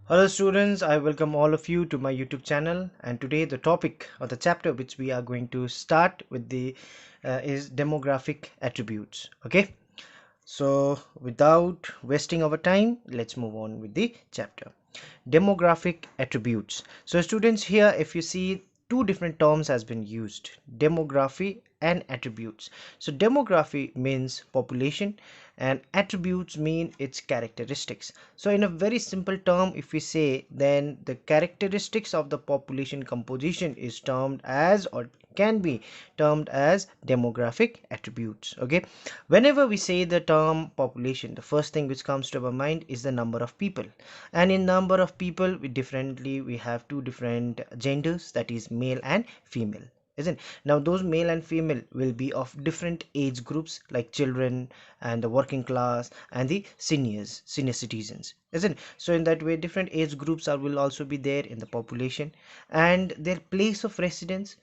Hello students, I welcome all of you to my YouTube channel, and today the topic or the chapter which we are going to start with the is demographic attributes. Okay, so without wasting our time, let's move on with the chapter. Demographic attributes. So students, here if you see, two different terms has been used: demography and attributes. So demography means population and attributes mean its characteristics. So in a very simple term, if we say, then the characteristics of the population composition is termed as, or can be termed as, demographic attributes. Okay, whenever we say the term population, the first thing which comes to our mind is the number of people. And in number of people, we have two different genders, that is male and female, isn't it? Now those male and female will be of different age groups, like children and the working class and the senior citizens, isn't it? So in that way, different age groups are will also be there in the population, and their place of residence,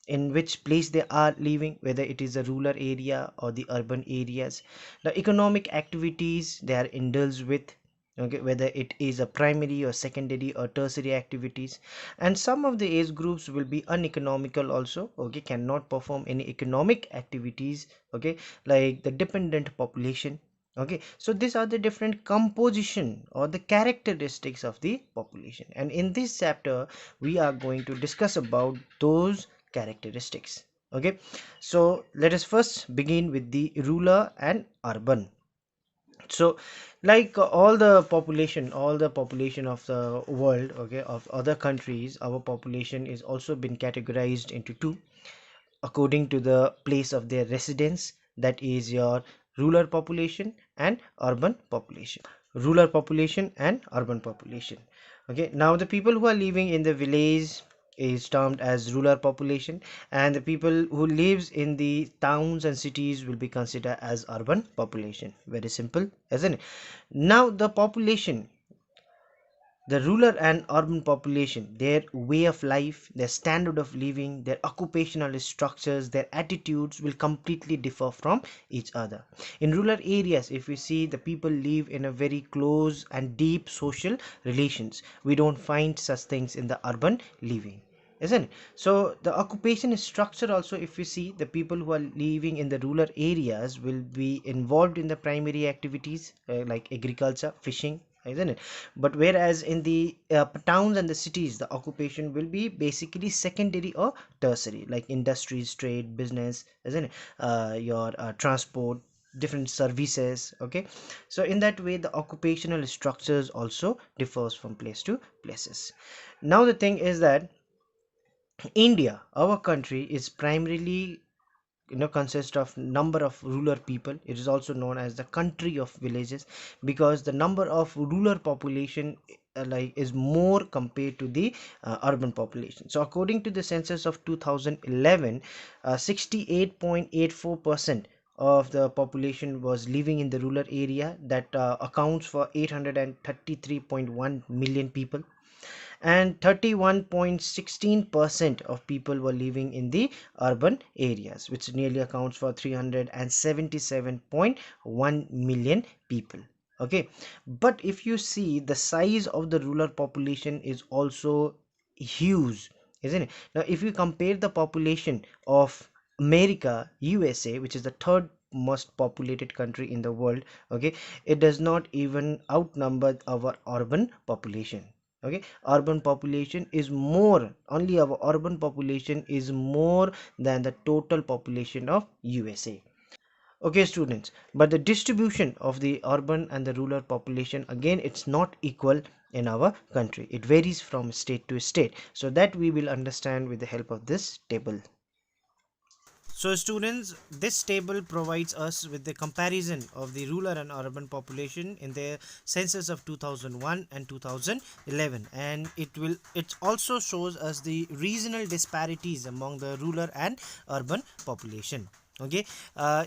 in which place they are living, whether it is a rural area or the urban areas, the economic activities they are indulged with, okay, whether it is a primary or secondary or tertiary activities. And some of the age groups will be uneconomical also, okay, cannot perform any economic activities, okay, like the dependent population. Okay, so these are the different composition or the characteristics of the population, and in this chapter we are going to discuss about those characteristics. Okay, so let us first begin with the rural and urban. So like all the population of the world, okay, of other countries, our population is also been categorized into two according to the place of their residence, that is your rural population and urban population. Rural population and urban population. Okay, now the people who are living in the village is termed as rural population, and the people who lives in the towns and cities will be considered as urban population. Very simple, isn't it? Now the population, the rural and urban population, their way of life, their standard of living, their occupational structures, their attitudes will completely differ from each other. In rural areas, if we see, the people live in a very close and deep social relations. We don't find such things in the urban living, isn't it? So the occupation structure also, if we see, the people who are living in the rural areas will be involved in the primary activities, like agriculture, fishing, isn't it? But whereas in the towns and the cities, the occupation will be basically secondary or tertiary, like industries, trade, business, isn't it? Your transport, different services. Okay, so in that way, the occupational structures also differs from place to places. Now the thing is that India, our country, is primarily, consists of number of rural people. It is also known as the country of villages, because the number of rural population like is more compared to the urban population. So according to the census of 2011, 68.84% of the population was living in the rural area. That accounts for 833.1 million people, and 31.16% of people were living in the urban areas, which nearly accounts for 377.1 million people. Okay, but if you see, the size of the rural population is also huge, isn't it? Now if you compare the population of America, USA, which is the third most populated country in the world, okay, it does not even outnumber our urban population. Okay, urban population is more, only our urban population is more than the total population of USA. Okay students, but the distribution of the urban and the rural population, again, it's not equal in our country. It varies from state to state, so that we will understand with the help of this table. So students, this table provides us with the comparison of the rural and urban population in the census of 2001 and 2011, and it also shows us the regional disparities among the rural and urban population. Okay,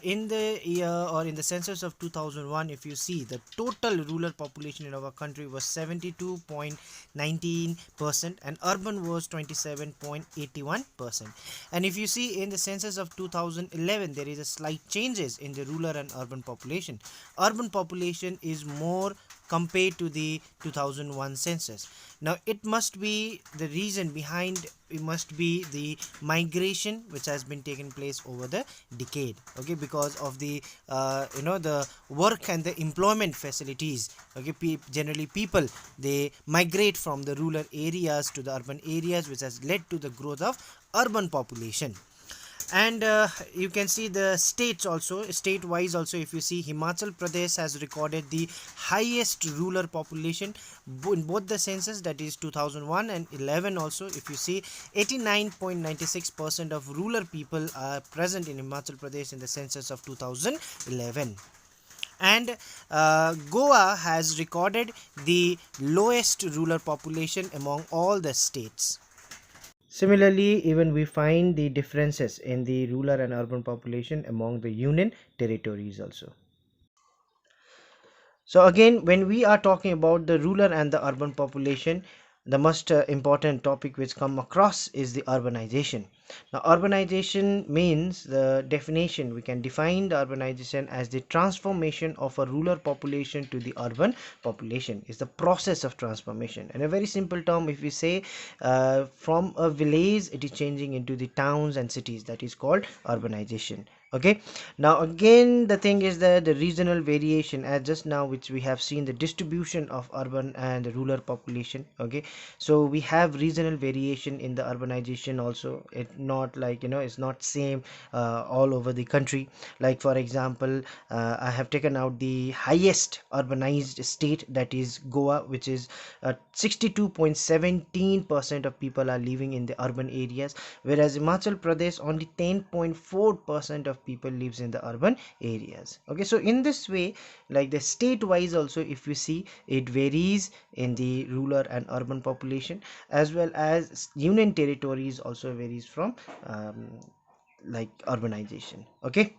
in the year or in the census of 2001, if you see, the total rural population in our country was 72.19% and urban was 27.81%. And if you see, in the census of 2011, there is a slight changes in the rural and urban population. Urban population is more compared to the 2001 census. Now it must be the reason behind, it must be the migration which has been taken place over the decade. Okay, because of the the work and the employment facilities. Okay, generally people, they migrate from the rural areas to the urban areas, which has led to the growth of urban population. And you can see the states also, state wise also, if you see, Himachal Pradesh has recorded the highest rural population in both the census, that is 2001 and 11 also. If you see, 89.96% of rural people are present in Himachal Pradesh in the census of 2011. And Goa has recorded the lowest rural population among all the states. Similarly, even we find the differences in the rural and urban population among the union territories also. So again, when we are talking about the rural and the urban population, the most important topic which come across is the urbanization. Now, urbanization means, the definition, we can define the urbanization as the transformation of a rural population to the urban population. Is the process of transformation. In a very simple term, if we say from a village, it is changing into the towns and cities. That is called urbanization. Okay, now again the thing is that the regional variation, as just now which we have seen the distribution of urban and the rural population. Okay, so we have regional variation in the urbanization also. It not like, it's not same all over the country. Like for example, I have taken out the highest urbanized state, that is Goa, which is 62.17% of people are living in the urban areas, whereas Himachal Pradesh, only 10.4% of people lives in the urban areas. Okay, so in this way, like the state wise also, if you see, it varies in the rural and urban population, as well as union territories also varies from like urbanization. Okay,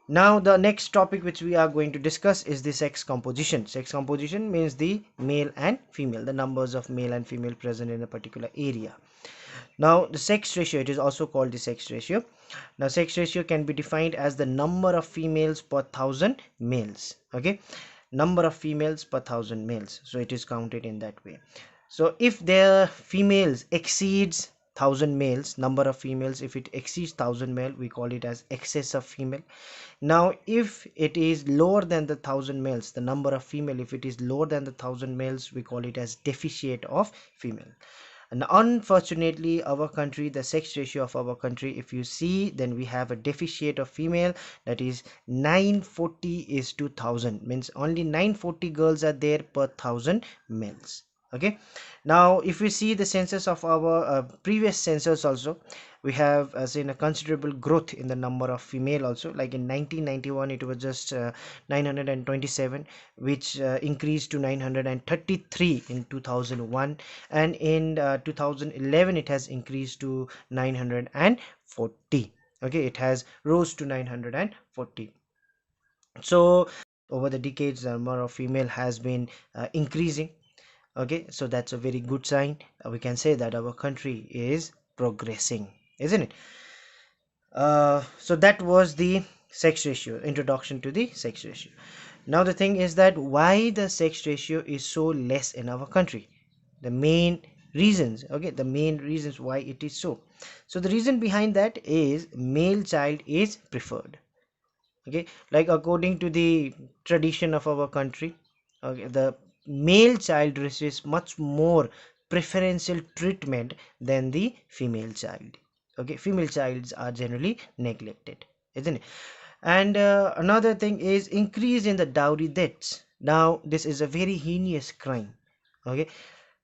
now the next topic which we are going to discuss is the sex composition. Sex composition means the male and female, the numbers of male and female present in a particular area. Now the sex ratio, it is also called the sex ratio. Now sex ratio can be defined as the number of females per thousand males. Okay, number of females per thousand males, so it is counted in that way. So if the females exceeds 1000 males, number of females, if it exceeds 1000 male, we call it as excess of female. Now if it is lower than the 1000 males, the number of female, if it is lower than the 1000 males, we call it as deficit of female. And unfortunately, our country, the sex ratio of our country, if you see, then we have a deficit of female, that is 940 is to 1000, means only 940 girls are there per 1000 males. Okay, now if we see the census of our previous census also, we have seen a considerable growth in the number of female also. Like in 1991 it was just 927, which increased to 933 in 2001, and in 2011 it has increased to 940. Okay, it has rose to 940. So over the decades, the number of female has been increasing. Okay, so that's a very good sign. We can say that our country is progressing, isn't it? So that was the sex ratio, introduction to the sex ratio. Now the thing is that why the sex ratio is so less in our country, the main reasons. Okay, the main reasons why it is so. So the reason behind that is male child is preferred. Okay, like according to the tradition of our country, okay, the male child receives much more preferential treatment than the female child. Okay, female childs are generally neglected, isn't it? And another thing is increase in the dowry deaths. Now this is a very heinous crime. Okay,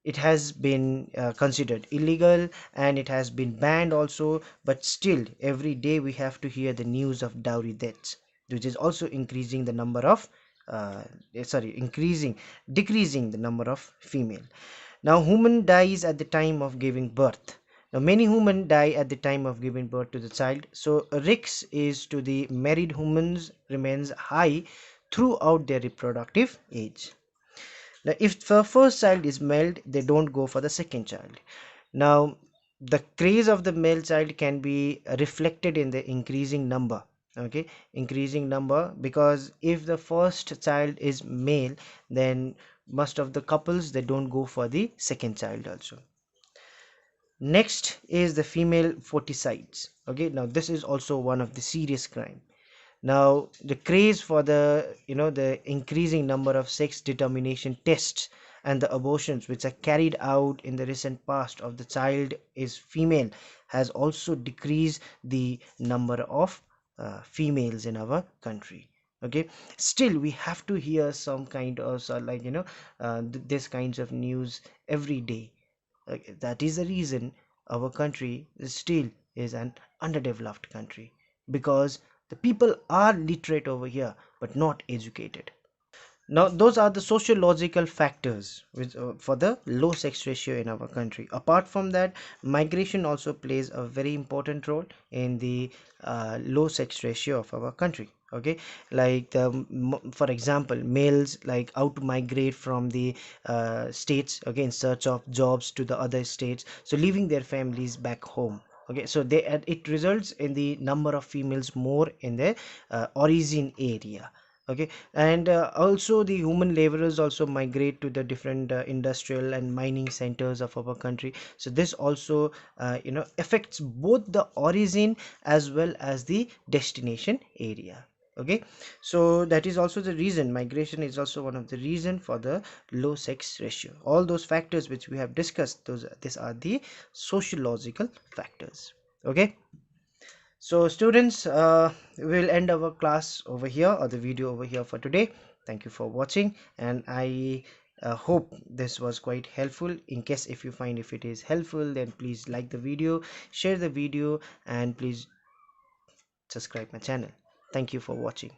it has been considered illegal and it has been banned also, but still every day we have to hear the news of dowry deaths, which is also increasing the number of increasing decreasing the number of female. Now woman dies at the time of giving birth. Now many women die at the time of giving birth to the child, so risk is to the married women remains high throughout their reproductive age. Now if the first child is male, they don't go for the second child. Now the craze of the male child can be reflected in the increasing number. Okay, increasing number, because if the first child is male, then most of the couples, they don't go for the second child also. Next is the female foticides. Okay, now this is also one of the serious crime. Now the craze for the, the increasing number of sex determination tests and the abortions which are carried out in the recent past of the child is female has also decreased the number of females in our country. Okay, still we have to hear some kind of like, this kinds of news every day. That is the reason our country is still is an underdeveloped country, because the people are literate over here but not educated. Now, those are the sociological factors which, for the low sex ratio in our country. Apart from that, migration also plays a very important role in the low sex ratio of our country. Okay, like for example, males like out to migrate from the states, okay, in search of jobs to the other states, so leaving their families back home. Okay, so they it results in the number of females more in the origin area. Okay, and also the human laborers also migrate to the different industrial and mining centers of our country, so this also affects both the origin as well as the destination area. Okay, so that is also the reason, migration is also one of the reason for the low sex ratio. All those factors which we have discussed, these are the sociological factors. Okay, so students, we'll end our class over here, or the video over here for today. Thank you for watching, and I hope this was quite helpful. In case if you find if it is helpful, then please like the video, share the video, and please subscribe my channel. Thank you for watching.